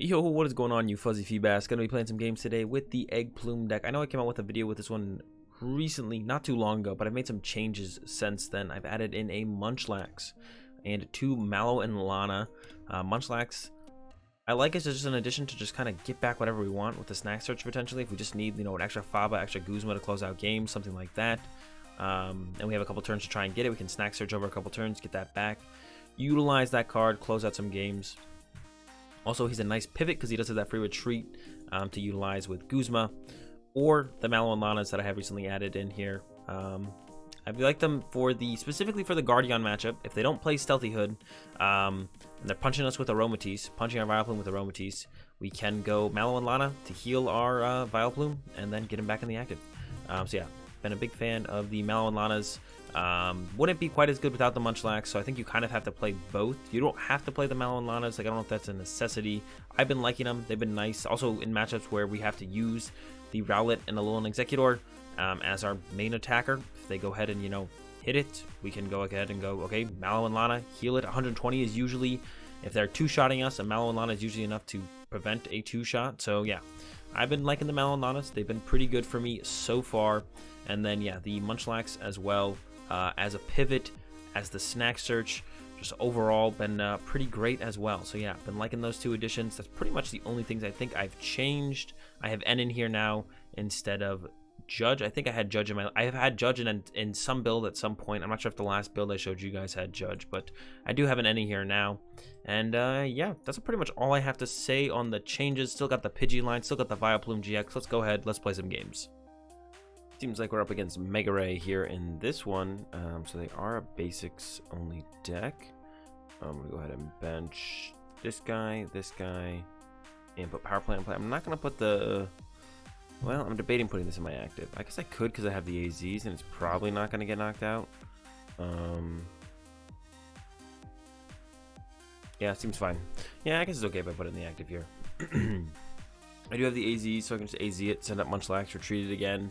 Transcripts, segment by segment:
Yo, what is going on, you fuzzy feebass? Gonna be playing some games today with the Egg Plume deck. I know I came out with a video with this one recently, not too long ago, but I've made some changes since then. I've added in a Munchlax and two Mallow and Lana. Munchlax, I like it as just an addition to just kind of get back whatever we want with the snack search potentially. If we just need, an extra Faba, extra Guzma to close out games, something like that. And we have a couple turns to try and get it. We can snack search over a couple turns, get that back. Utilize that card, close out some games. Also, he's a nice pivot because he does have that free retreat to utilize with Guzma or the Mallow and Lanas that I have recently added in here. I like them for specifically for the Guardian matchup. If they don't play Stealthy Hood and they're punching us with Aromatisse, punching our Vileplume with Aromatisse, we can go Mallow and Lana to heal our Vileplume and then get him back in the active. So yeah, been a big fan of the Mallow and Lanas. Wouldn't be quite as good without the Munchlax, so I think you kind of have to play both. You don't have to play the Mallow and Lanas. Like, I don't know if that's a necessity. I've been liking them. They've been nice. Also, in matchups where we have to use the Rowlet and the Alolan Exeggutor as our main attacker, if they go ahead and, hit it, we can go ahead and go, okay, Mallow and Lana, heal it. 120 is usually, if they're two-shotting us, a Mallow and Lana is usually enough to prevent a two-shot. So, yeah, I've been liking the Mallow and Lanas. They've been pretty good for me so far. And then, yeah, the Munchlax as well. As a pivot, as the snack search, just overall been pretty great as well. So yeah, been liking those two additions. That's pretty much the only things I think I've changed. I have N in here now instead of Judge. I think I had Judge I have had Judge in some build at some point. I'm not sure if the last build I showed you guys had Judge, but I do have an N in here now. And yeah, that's pretty much all I have to say on the changes. Still got the Pidgey line, still got the Vileplume GX. Let's go ahead, let's play some games. Seems like we're up against Mega Ray here in this one, so they are a basics only deck. I'm gonna go ahead and bench this guy, and put Power Plant in play. I'm not gonna put well, I'm debating putting this in my active. I guess I could because I have the AZs and it's probably not gonna get knocked out. Yeah, seems fine. Yeah, I guess it's okay if I put it in the active here. I do have the AZ, so I can just AZ it, send up Munchlax, retreat it again,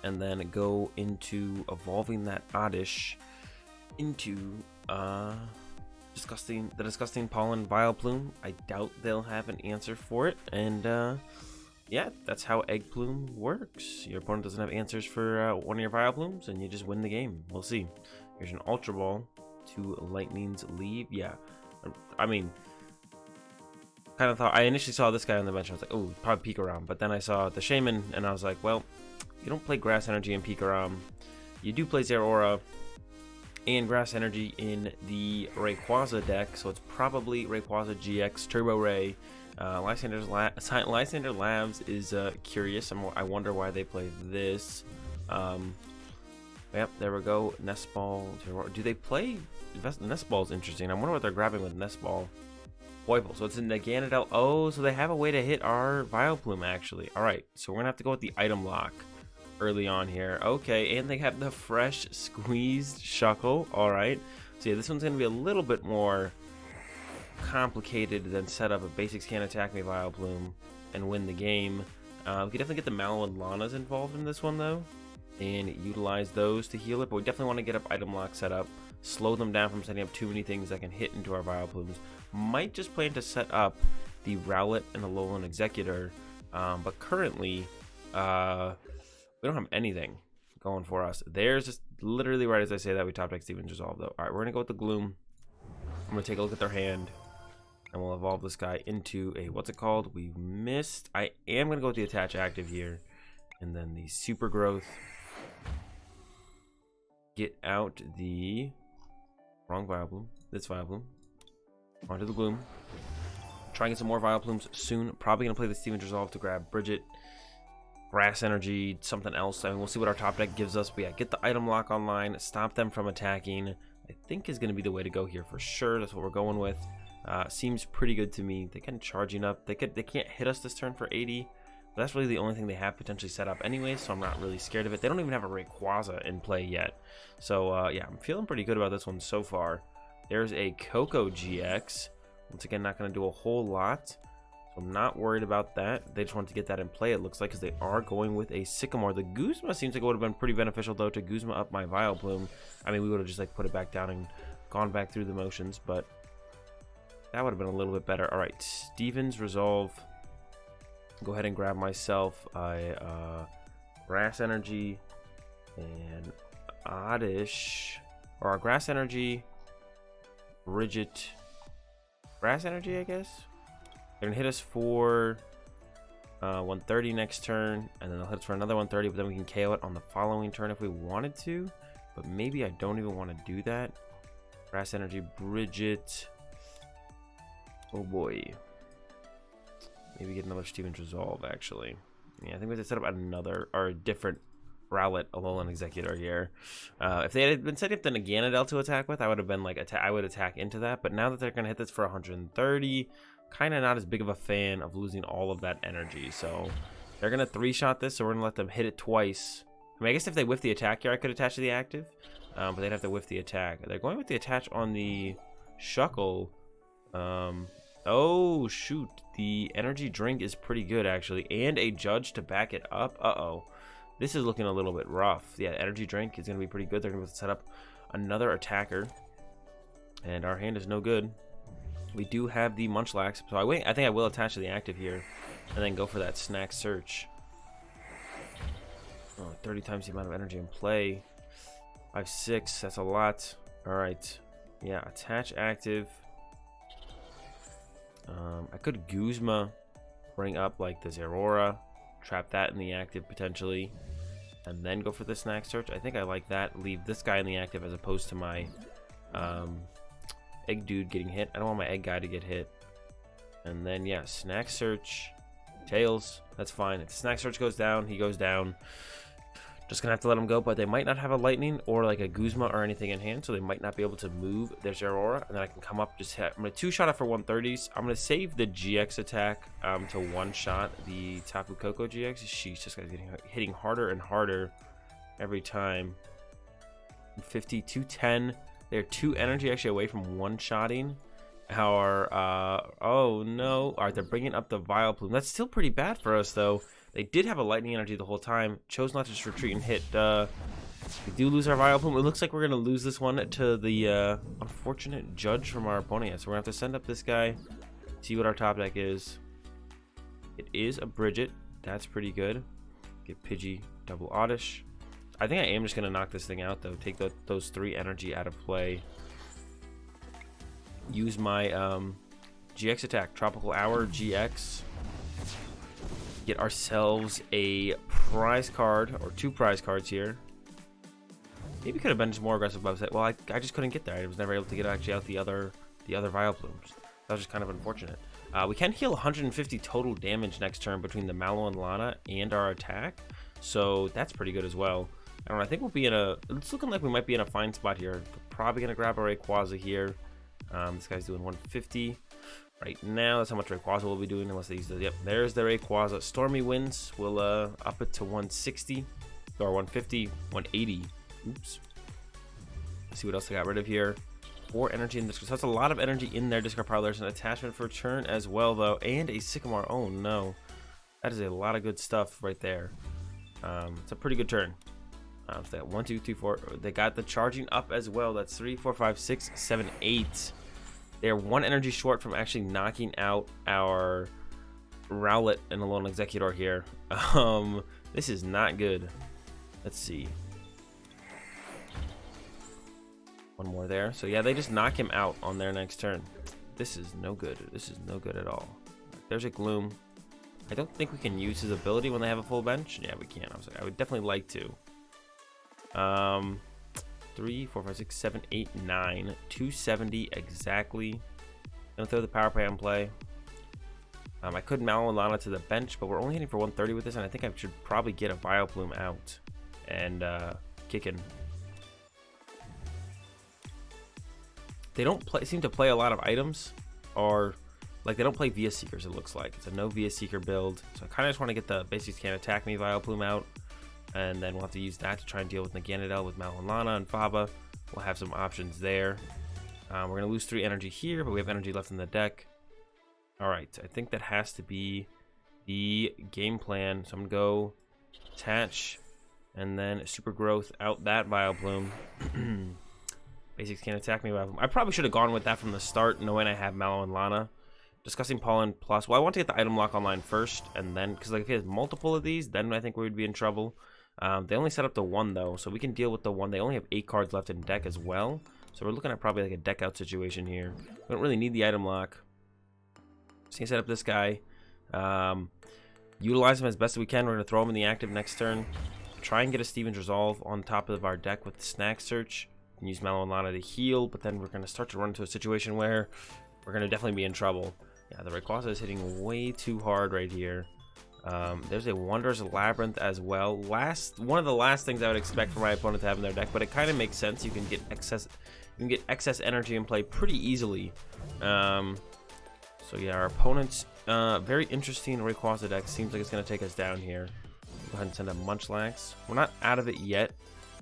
and then go into evolving that Oddish into the disgusting Pollen Vileplume. I doubt they'll have an answer for it, and yeah, that's how Egg Plume works. Your opponent doesn't have answers for one of your Vileplumes, and you just win the game. We'll see. Here's an Ultra Ball to Lightning's Leave. Yeah, I mean, kind of thought, I initially saw this guy on the bench. I was like, oh, probably Pikarom, but then I saw the Shaman, and I was like, well, you don't play Grass Energy in Pikarom. You do play Zeraora and Grass Energy in the Rayquaza deck, so it's probably Rayquaza GX Turbo Ray. Lysander Labs is curious. I wonder why they play this. Yep, there we go. Nest Ball. Do they play? Nest Ball is interesting. I wonder what they're grabbing with Nest Ball. Poipole. So it's in the Ganondorf. Oh, so they have a way to hit our Vileplume, actually. Alright, so we're going to have to go with the item lock early on here. Okay, and they have the fresh squeezed Shuckle. Alright, so yeah, this one's going to be a little bit more complicated than set up. A basics can't attack me Vileplume and win the game. We can definitely get the Mallow and Lanas involved in this one, though, and utilize those to heal it, but we definitely want to get up item lock set up, slow them down from setting up too many things that can hit into our Vileplumes. Might just plan to set up the Rowlet and the Alolan Exeggutor, but currently we don't have anything going for us. There's just literally right as I say that we top deck Steven's Resolve, though. Alright, we're gonna go with the Gloom. I'm gonna take a look at their hand, and we'll evolve this guy into a, what's it called? We missed. I am gonna go with the Attach Active here, and then the Super Growth. Get out the wrong Vileplume. This Vileplume. Onto the Gloom. Try and get some more Vileplumes soon. Probably gonna play the Steven's Resolve to grab Bridget, Grass Energy, something else. I mean, we'll see what our top deck gives us. But yeah, get the item lock online, stop them from attacking. I think is gonna be the way to go here for sure. That's what we're going with. Seems pretty good to me. They can charging up. They can't hit us this turn for 80. But that's really the only thing they have potentially set up anyway, so I'm not really scared of it. They don't even have a Rayquaza in play yet. So yeah, I'm feeling pretty good about this one so far. There's a Koko GX. Once again, not going to do a whole lot, so I'm not worried about that. They just wanted to get that in play, it looks like, because they are going with a Sycamore. The Guzma seems like it would have been pretty beneficial, though, to Guzma up my Vileplume. I mean, we would have just put it back down and gone back through the motions, but That would have been a little bit better. All right, Stevens resolve. Go ahead and grab myself a grass energy and Oddish, or a grass energy, Bridget, grass energy, I guess. They're gonna hit us for 130 next turn, and then they'll hit us for another 130, but then we can KO it on the following turn if we wanted to. But maybe I don't even want to do that. Grass energy, Bridget. Oh boy. Maybe get another Stevens resolve, actually. Yeah, I think we have to set up another or a different Rowlet Alolan Executor here. If they had been setting up the Naganadel to attack with, I would have been like, I would attack into that. But now that they're gonna hit this for 130, kind of not as big of a fan of losing all of that energy. So they're gonna 3-shot this, so we're gonna let them hit it twice. I mean, I guess if they whiff the attack here, I could attach to the active, but they'd have to whiff the attack. They're going with the attach on the Shuckle. Oh shoot, the energy drink is pretty good actually, and a judge to back it up. This is looking a little bit rough. Yeah, energy drink is gonna be pretty good. They're gonna set up another attacker, and our hand is no good. We do have the Munchlax, so I think I will attach to the active here, and then go for that snack search. 30 times the amount of energy in play. 5-6, that's a lot. All right, yeah, attach active. I could Guzma, bring up like the Zeraora, trap that in the active potentially, and then go for the snack search. I think I like that. Leave this guy in the active as opposed to my egg dude getting hit. I don't want my egg guy to get hit. And then yeah, snack search, Tails. That's fine. If the snack search goes down, he goes down. Just gonna have to let him go, but they might not have a lightning or like a Guzma or anything in hand, so they might not be able to move their Zeraora. And then I can come up, just hit. I'm gonna 2-shot it for 130s. I'm gonna save the GX attack to 1-shot the Tapu Koko GX. She's just hitting harder and harder every time. 50, 210. They're 2 energy actually away from 1-shotting our oh no. All right, they're bringing up the Vileplume. That's still pretty bad for us though. They did have a lightning energy the whole time. Chose not to just retreat and hit. We do lose our Vileplume. It looks like we're gonna lose this one to the unfortunate judge from our opponent. So we're gonna have to send up this guy, see what our top deck is. It is a Bridget. That's pretty good. Get Pidgey, double Oddish. I think I am just gonna knock this thing out though. Take those 3 energy out of play. Use my GX attack, Tropical Hour GX. Get ourselves a prize card, or 2 prize cards here. Maybe could have been just more aggressive, but well, I just couldn't get there. I was never able to get actually out the other Vileplumes. That was just kind of unfortunate. We can heal 150 total damage next turn between the Mallow and Lana and our attack, so that's pretty good as well. I don't know, I think we'll be in a. It's looking like we might be in a fine spot here. Probably gonna grab our Rayquaza here. This guy's doing 150. Right now, that's how much Rayquaza will be doing unless they use the, yep, there's the Rayquaza. Stormy Winds will up it to 160, or 150, 180. Oops. Let's see what else I got rid of here. 4 energy in this, so that's a lot of energy in there. Discard pile. There's an attachment for turn as well, though, and a Sycamore. Oh no, that is a lot of good stuff right there. It's a pretty good turn. So they got 1, 2, 3, 4. They got the charging up as well. That's 3, 4, 5, 6, 7, 8. They're 1 energy short from actually knocking out our Rowlet and Alolan Executor here. This is not good. Let's see. 1 more there. So yeah, they just knock him out on their next turn. This is no good. This is no good at all. There's a Gloom. I don't think we can use his ability when they have a full bench. Yeah, we can. I would definitely like to. 3, 4, 5, 6, 7, 8, 9, 270 exactly. Gonna throw the Power Play on play. I could Mallow and Lana to the bench, but we're only hitting for 130 with this, and I think I should probably get a Vileplume out and kick in. They don't seem to play a lot of items, or like they don't play Via Seekers. It looks like it's a no Via Seeker build, so I kind of just want to get the Basics Can't Attack Me Vileplume out. And then we'll have to use that to try and deal with Naganadel with Mallow and Lana and Faba. We'll have some options there. We're going to lose 3 energy here, but we have energy left in the deck. Alright, I think that has to be the game plan. So I'm going to go attach and then Super Growth out that Vileplume. Basics can't attack me. I probably should have gone with that from the start, knowing I have Mallow and Lana. Discussing Pollen plus. Well, I want to get the item lock online first, and then, because like if he has multiple of these, then I think we would be in trouble. They only set up the one though, so we can deal with the one. They only have 8 cards left in deck as well, so we're looking at probably like a deck out situation here. We don't really need the item lock. So you set up this guy. Utilize him as best as we can. We're gonna throw him in the active next turn. Try and get a Steven's Resolve on top of our deck with the Snack Search. And use Mallow and Lana to heal, but then we're gonna start to run into a situation where we're gonna definitely be in trouble. Yeah, the Rayquaza is hitting way too hard right here. There's a Wanderer's Labyrinth as well. One of the last things I would expect for my opponent to have in their deck, but it kind of makes sense. You can get excess energy in play pretty easily. So yeah, our opponent's very interesting Rayquaza deck. Seems like it's gonna take us down here. Go ahead and send up Munchlax. We're not out of it yet.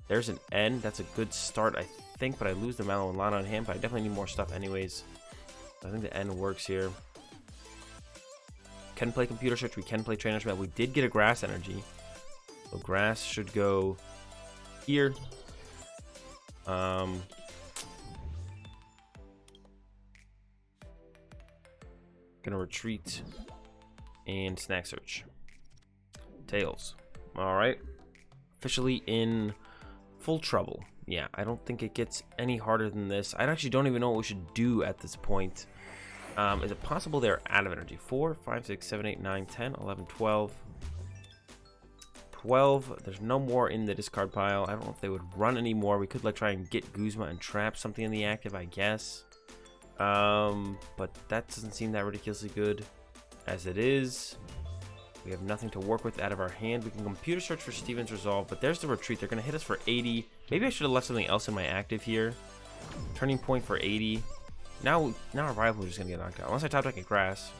There's an N. That's a good start, I think, but I lose the Mallow and Lana on hand, but I definitely need more stuff anyways. I think the N works here. Can play Computer Search. We can play Trainer's Mail. We did get a Grass Energy. So Grass should go here. Gonna retreat and Snack Search. Tails. Alright. Officially in full trouble. Yeah, I don't think it gets any harder than this. I actually don't even know what we should do at this point. Is it possible they're out of energy? 4, 5, 6, 7, 8, 9, 10, 11, 12. 12. There's no more in the discard pile. I don't know if they would run anymore. We could like try and get Guzma and trap something in the active, I guess. But that doesn't seem that ridiculously good as it is. We have nothing to work with out of our hand. We can Computer Search for Steven's Resolve, but there's the retreat. They're going to hit us for 80. Maybe I should have left something else in my active here. Turning Point for 80. Now our rival is just going to get knocked out. Unless I top deck a Grass.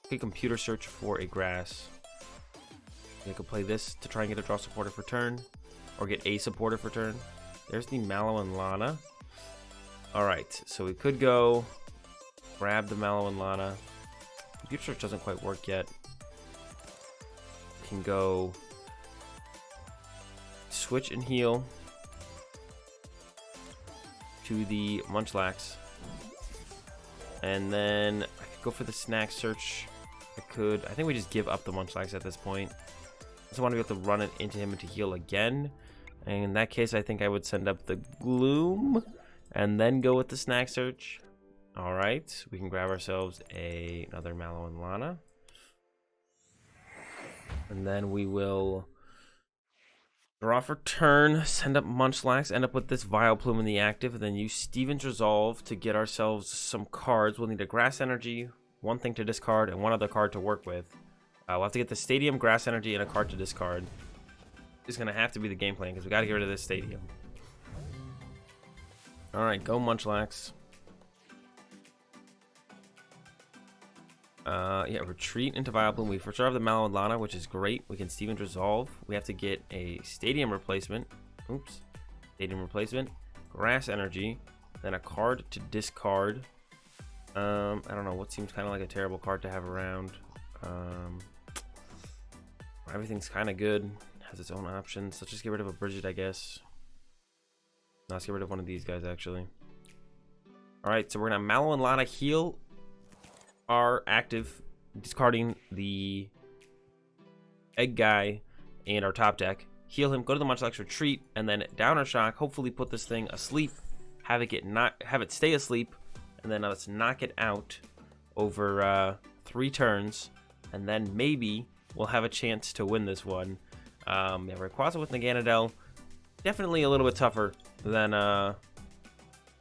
Okay, Computer Search for a Grass. I could play this to try and get a draw supporter for turn. Or get a supporter for turn. There's the Mallow and Lana. Alright, so we could go grab the Mallow and Lana. Computer Search doesn't quite work yet. We can go switch and heal to the Munchlax. And then I could go for the Snack Search. I think we just give up the Munchlax at this point. I just want to be able to run it into him and to heal again. And in that case, I think I would send up the Gloom and then go with the Snack Search. Alright, we can grab ourselves another Mallow and Lana. And then we will draw for turn, send up Munchlax, end up with this Vileplume in the active, and then use Steven's Resolve to get ourselves some cards. We'll need a Grass Energy, one thing to discard, and one other card to work with. We'll have to get the Stadium, Grass Energy, and a card to discard. It's going to have to be the game plan, because we got to get rid of this Stadium. Alright, go Munchlax. Yeah, retreat into Vileplume. We for sure have the Mallow and Lana, which is great. We can Steven's Resolve. We have to get a Stadium replacement. Oops. Stadium replacement. Grass Energy. Then a card to discard. I don't know. What seems kind of like a terrible card to have around. Everything's kind of good. Has its own options. Let's just get rid of a Bridget, I guess. No, let's get rid of one of these guys, actually. Alright, so we're going to Mallow and Lana heal our active, discarding the Egg guy and our top deck. Heal him, go to the Munchlax, retreat, and then Downer Shock. Hopefully put this thing asleep. Have it stay asleep, and then let's knock it out over 3 turns, and then maybe we'll have a chance to win this one. Yeah, Rayquaza with Naganadel. Definitely a little bit tougher than, no,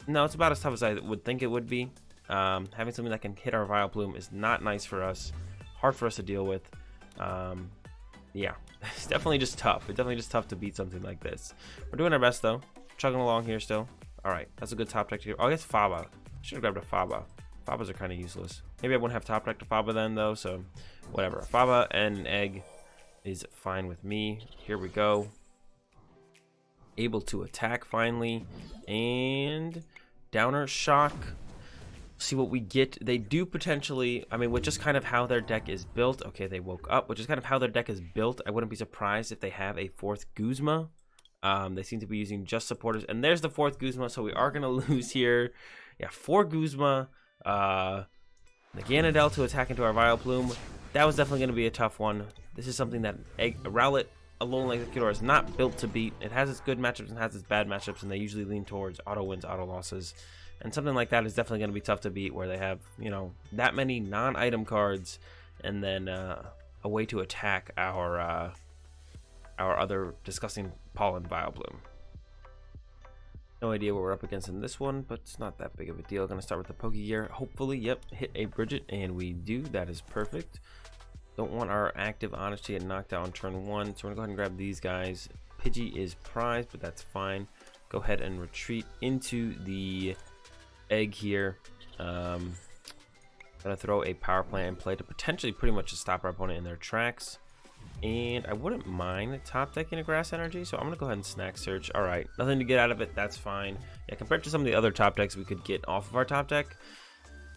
it's about as tough as I would think it would be. Having something that can hit our Vileplume is not nice for us. Hard for us to deal with. Yeah, it's definitely just tough. It's definitely just tough to beat something like this. We're doing our best, though. Chugging along here still. Alright, that's a good top deck here. Oh, I guess Faba. Should have grabbed a Faba. Fabas are kind of useless. Maybe I wouldn't have top deck to Faba then, though, so whatever. A Faba and an Egg is fine with me. Here we go. Able to attack finally. And Downer Shock. See what we get. They do potentially, I mean, with just kind of how their deck is built. Okay, they woke up, which is kind of how their deck is built. I wouldn't be surprised if they have a 4th Guzma. They seem to be using just supporters. And there's the 4th Guzma, so we are going to lose here. Yeah, 4 Guzma. The Ganondel to attack into our Vileplume. That was definitely going to be a tough one. This is something that Rowlet Alolan Exeggutor is not built to beat. It has its good matchups and has its bad matchups, and they usually lean towards auto wins, auto losses. And something like that is definitely going to be tough to beat, where they have, you know, that many non-item cards, and then a way to attack our other disgusting Pollen Vileplume. No idea what we're up against in this one, but it's not that big of a deal. Gonna start with the Pokegear. Hopefully, yep, hit a Bridget, and we do. That is perfect. Don't want our active Oddish to get knocked out on turn 1, so we're gonna go ahead and grab these guys. Pidgey is prized, but that's fine. Go ahead and retreat into the egg here. Gonna throw a Power Plant in play to potentially pretty much just stop our opponent in their tracks. And I wouldn't mind top decking a Grass Energy, so I'm going to go ahead and Snack Search. Alright, nothing to get out of it, that's fine. Yeah, compared to some of the other top decks we could get off of our top deck,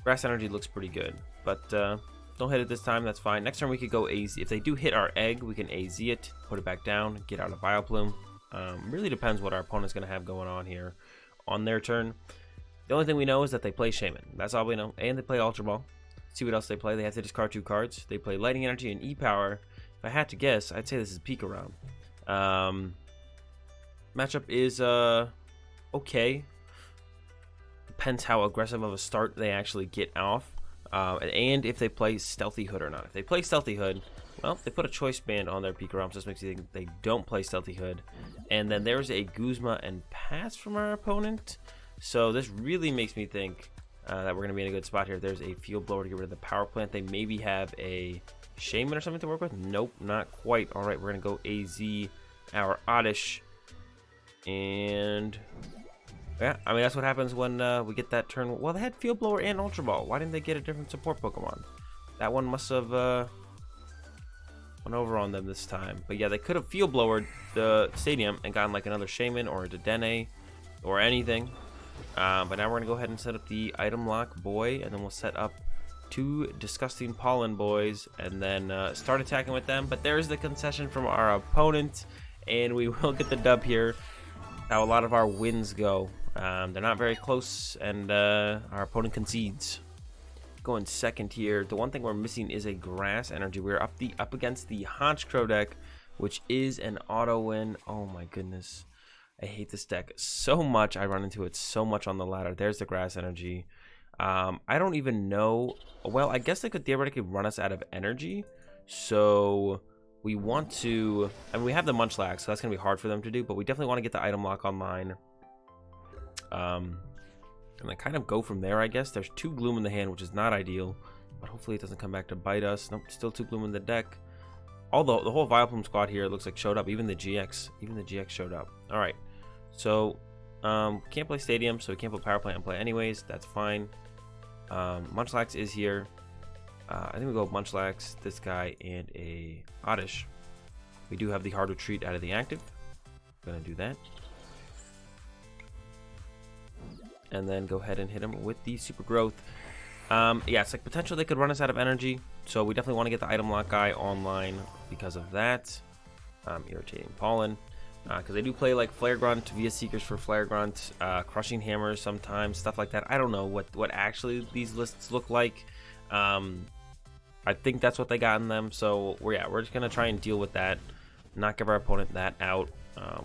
Grass Energy looks pretty good. But don't hit it this time, that's fine. Next turn we could go AZ. If they do hit our egg, we can AZ it, put it back down, get out of Vileplume. Really depends what our opponent's going to have going on here on their turn. The only thing we know is that they play Shaman. That's all we know. And they play Ultra Ball. See what else they play. They have to discard 2 cards. They play Lightning Energy and E-Power. If I had to guess, I'd say this is Pika round. Matchup is okay. Depends how aggressive of a start they actually get off. And if they play Stealthy Hood or not. If they play Stealthy Hood, well, they put a Choice Band on their Pika ROM, so this makes you think they don't play Stealthy Hood. And then there's a Guzma and Pass from our opponent. So this really makes me think that we're going to be in a good spot here. There's a Field Blower to get rid of the Power Plant. They maybe have a Shaman or something to work with. Nope, not quite. All right, we're going to go AZ our Oddish. And yeah, I mean, that's what happens when we get that turn. Well, they had Field Blower and Ultra Ball. Why didn't they get a different support Pokemon? That one must have went over on them this time. But yeah, they could have Field Blowered the stadium and gotten like another Shaman or a Dedenne or anything. But now we're gonna go ahead and set up the item lock boy, and then we'll set up 2 disgusting pollen boys, and then start attacking with them. But there's the concession from our opponent, and we will get the dub here. How a lot of our wins go. They're not very close, and our opponent concedes. Going second here. The one thing we're missing is a Grass Energy. We're up against the Honchkrow deck, which is an auto win. Oh my goodness. I hate this deck so much. I run into it so much on the ladder. There's the Grass Energy. I don't even know. Well, I guess they could theoretically run us out of energy. So we want to... I mean, we have the Munchlax, so that's going to be hard for them to do. But we definitely want to get the item lock online. And then kind of go from there, I guess. There's 2 Gloom in the hand, which is not ideal. But hopefully it doesn't come back to bite us. Nope, still 2 Gloom in the deck. Although the whole Vileplume squad here looks like showed up. Even the GX. Even the GX showed up. Alright. So, can't play Stadium, so we can't put Power Plant in play anyways. That's fine. Munchlax is here. I think we go Munchlax, this guy, and a Oddish. We do have the Hard Retreat out of the active. Gonna do that. And then go ahead and hit him with the Super Growth. Yeah, it's like potential they could run us out of energy. So we definitely want to get the item lock guy online because of that. Irritating Pollen. Because they do play like Flare Grunt, Via Seekers for Flare Grunt, Crushing Hammers sometimes, stuff like that. I don't know what actually these lists look like. I think that's what they got in them. So we're just gonna try and deal with that, not give our opponent that out.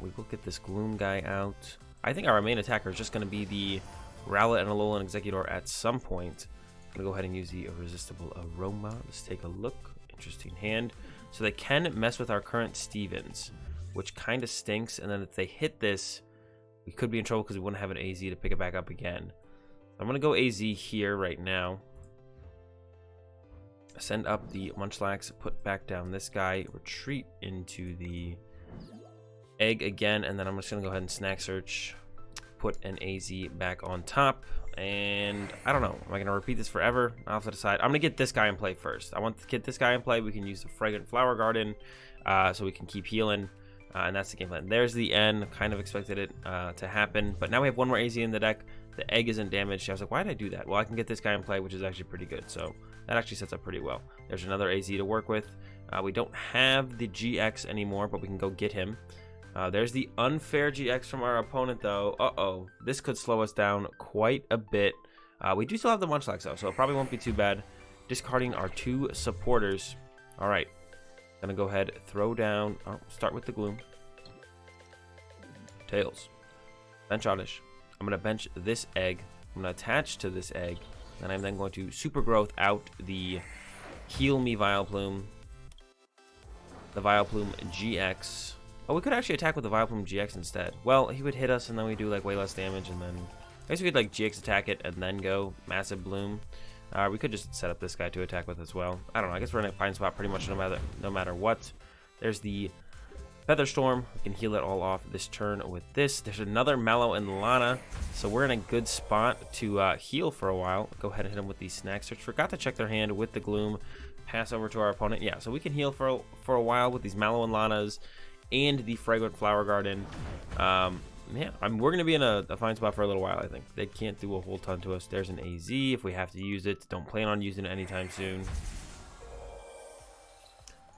We will get this Gloom guy out. I think our main attacker is just gonna be the Rowlet and Alolan Exeggutor at some point. I'm gonna go ahead and use the Irresistible Aroma. Let's take a look. Interesting hand. So they can mess with our current Stevens, which kind of stinks. And then if they hit this, we could be in trouble because we wouldn't have an AZ to pick it back up again. I'm going to go AZ here right now. Send up the Munchlax, put back down this guy, retreat into the egg again, and then I'm just going to go ahead and Snack Search, put an AZ back on top. And I don't know, am I going to repeat this forever? I'll have to decide. I'm going to get this guy in play first. I want to get this guy in play. We can use the Fragrant Flower Garden so we can keep healing. And that's the game plan. There's the end. Kind of expected it to happen. But now we have one more AZ in the deck. The egg isn't damaged. I was like, why did I do that? Well, I can get this guy in play, which is actually pretty good. So that actually sets up pretty well. There's another AZ to work with. We don't have the GX anymore, but we can go get him. There's the unfair GX from our opponent, though. Uh-oh. This could slow us down quite a bit. We do still have the Munchlax, though, so it probably won't be too bad. Discarding our 2 supporters. All right. Gonna go ahead, throw down. Oh, start with the Gloom. Tails. Bench Oddish. I'm gonna bench this egg. I'm gonna attach to this egg. And I'm then going to Super Growth out the Heal Me Vileplume. The Vileplume GX. Oh, we could actually attack with the Vileplume GX instead. Well, he would hit us and then we do like way less damage, and then I guess we could like GX attack it and then go Massive Bloom. We could just set up this guy to attack with as well. I don't know. I guess we're in a fine spot pretty much no matter what. There's the Feather Storm. We can heal it all off this turn with this. There's another Mallow and Lana, so we're in a good spot to heal for a while. Go ahead and hit him with the Snack Search. Forgot to check their hand with the Gloom. Pass over to our opponent. Yeah, so we can heal for a while with these Mallow and Lanas and the Fragrant Flower Garden. Yeah, we're going to be in a fine spot for a little while, I think. They can't do a whole ton to us. There's an AZ if we have to use it. Don't plan on using it anytime soon.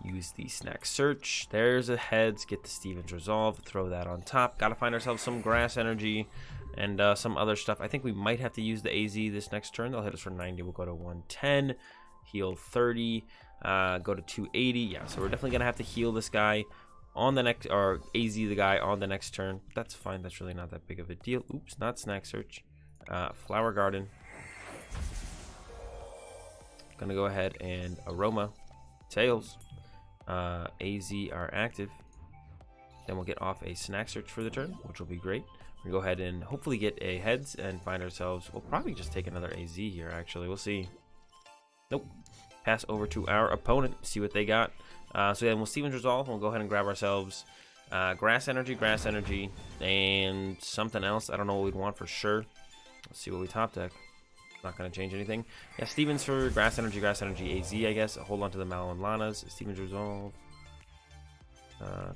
Use the Snack Search. There's a Heads. Get the Steven's Resolve. Throw that on top. Got to find ourselves some Grass Energy and some other stuff. I think we might have to use the AZ this next turn. They'll hit us for 90. We'll go to 110. Heal 30. Go to 280. Yeah, so we're definitely going to have to heal this guy on the next, or AZ the guy on the next turn. That's fine. That's really not that big of a deal. Oops, not Snack Search. Flower Garden. Gonna go ahead and Aroma. Tails. AZ are active. Then we'll get off a Snack Search for the turn, which will be great. We'll go ahead and hopefully get a Heads and find ourselves, we'll probably just take another AZ here, actually. We'll see. Nope. Pass over to our opponent, see what they got. So then we'll Steven's Resolve. We'll go ahead and grab ourselves Grass Energy, and something else. I don't know what we'd want for sure. Let's see what we top deck. Not going to change anything. Yeah, Steven's for Grass Energy, AZ, I guess. Hold on to the Mallow and Lanas. Steven's Resolve.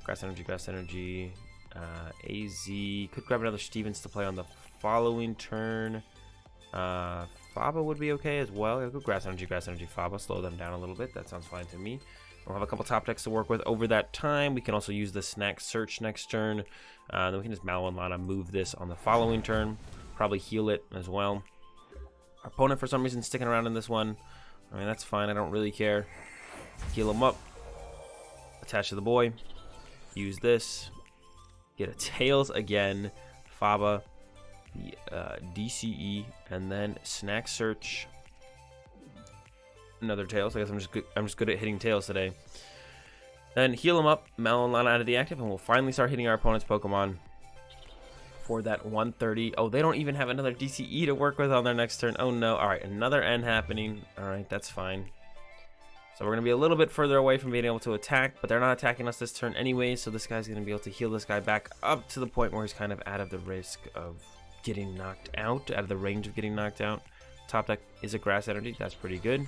Grass Energy, AZ. Could grab another Steven's to play on the following turn. Faba would be okay as well. Yeah, go Grass Energy, Faba. Slow them down a little bit. That sounds fine to me. We'll have a couple top decks to work with over that time. We can also use the Snack Search next turn. Then we can just Mallow and Lana move this on the following turn. Probably heal it as well. Our opponent, for some reason, sticking around in this one. I mean, that's fine. I don't really care. Heal him up. Attach to the boy. Use this. Get a Tails again. Faba. The DCE. And then Snack Search. Another Tails. I guess I'm just good at hitting Tails today. Then heal him up, Mallow and Lana out of the active, and we'll finally start hitting our opponent's Pokemon for that 130. Oh, they don't even have another DCE to work with on their next turn. Oh no. All right, another N happening. All right, that's fine. So we're gonna be a little bit further away from being able to attack, but they're not attacking us this turn anyway. So this guy's gonna be able to heal this guy back up to the point where he's kind of out of the risk of getting knocked out, out of the range of getting knocked out. Top deck is a Grass Energy. That's pretty good.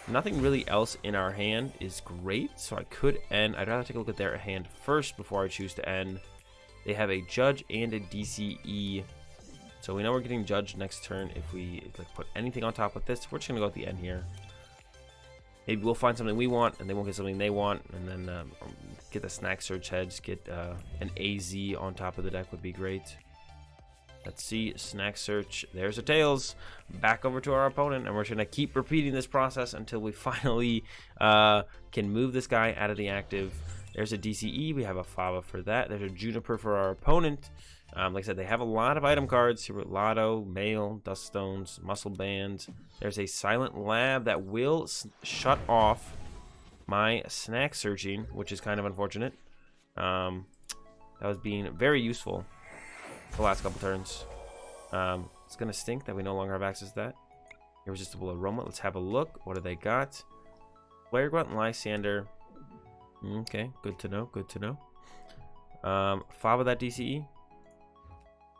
Nothing really else in our hand is great, so I could end. I'd rather take a look at their hand first before I choose to end. They have a Judge and a DCE, so we know we're getting Judged next turn. If we like put anything on top of this, we're just gonna go at the end here. Maybe we'll find something we want, and they won't get something they want, and then get the Snack Search Heads. Get an AZ on top of the deck would be great. Let's see, Snack Search. There's a Tails. Back over to our opponent, and we're just going to keep repeating this process until we finally can move this guy out of the active. There's a DCE. We have a Faba for that. There's a Juniper for our opponent. Like I said, they have a lot of item cards here with Lotto, Mail, Dust Stones, Muscle Bands. There's a Silent Lab that will shut off my Snack Searching, which is kind of unfortunate. That was being very useful the last couple turns. It's gonna stink that we no longer have access to that. Irresistible Aroma. Let's have a look. What do they got? Flare Grunt, Lysander. Okay, good to know. Good to know. Faba that DCE.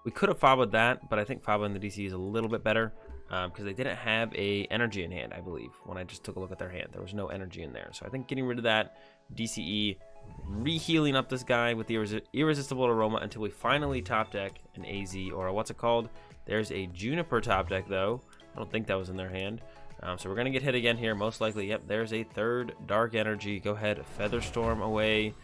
We could have Faba that, but I think Faba and the DCE is a little bit better because they didn't have a energy in hand. I believe when I just took a look at their hand, there was no energy in there. So I think getting rid of that DCE. Re-healing up this guy with the Irresistible Aroma until we finally top deck an AZ, or what's it called? There's a Juniper top deck though. I don't think that was in their hand. So we're gonna get hit again here, most likely. Yep, there's a third Dark Energy. Go ahead, Feather Storm away.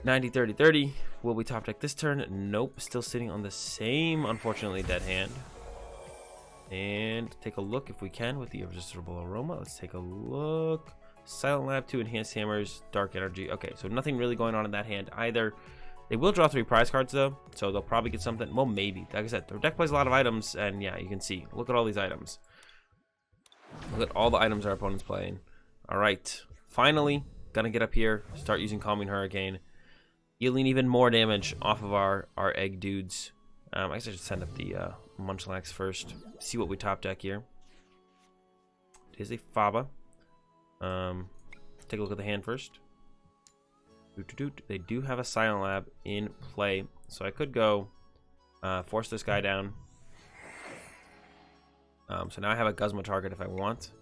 90, 30, 30. Will we top deck this turn? Nope. Still sitting on the same, unfortunately, dead hand. And take a look if we can with the Irresistible Aroma. Let's take a look. Silent Lab, 2 Enhanced Hammers, Dark Energy. Okay, so nothing really going on in that hand either. They will draw 3 prize cards though, so they'll probably get something. Well, maybe. Like I said, their deck plays a lot of items, and yeah, you can see. Look at all these items. Look at all the items our opponent's playing. All right, finally, gonna get up here, start using Calming Hurricane, dealing even more damage off of our egg dudes. I guess I should send up the Munchlax first. See what we top deck here. It is a Faba. Take a look at the hand first. They do have a Silent Lab in play, so I could go force this guy down. So now I have a Guzma target if I want.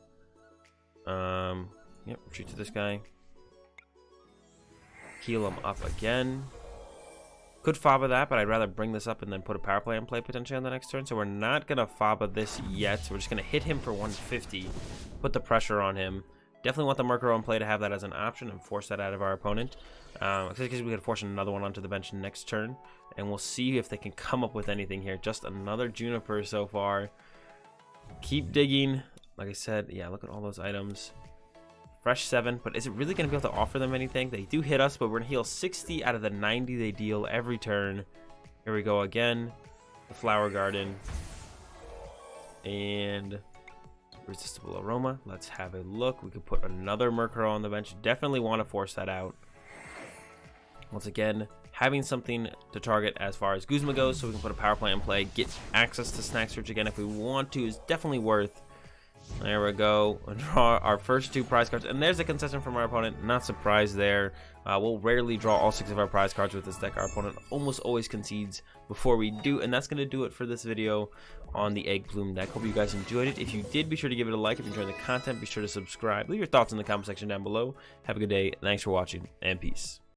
Yep, retreat to this guy. Heal him up again. Could Faba that, but I'd rather bring this up and then put a power play in play potentially on the next turn. So we're not going to Faba this yet. So we're just going to hit him for 150. Put the pressure on him. Definitely want the Murkrow in play to have that as an option and force that out of our opponent. Because we could force another one onto the bench next turn. And we'll see if they can come up with anything here. Just another Juniper so far. Keep digging. Like I said, yeah, look at all those items. Fresh 7, but is it really going to be able to offer them anything? They do hit us, but we're going to heal 60 out of the 90 they deal every turn. Here we go again. The Flower Garden. And Irresistible Aroma. Let's have a look. We could put another Murkrow on the bench. Definitely want to force that out. Once again, having something to target as far as Guzma goes, so we can put a power play in play. Get access to Snack Search again if we want to is definitely worth. There we go. We'll draw our first 2 prize cards, and there's a concession from our opponent. Not surprised there. We'll rarely draw all 6 of our prize cards with this deck. Our opponent almost always concedes before we do, and that's going to do it for this video on the Egg Plume deck. Hope you guys enjoyed it. If you did, be sure to give it a like. If you enjoyed the content, be sure to subscribe. Leave your thoughts in the comment section down below. Have a good day. Thanks for watching, and peace.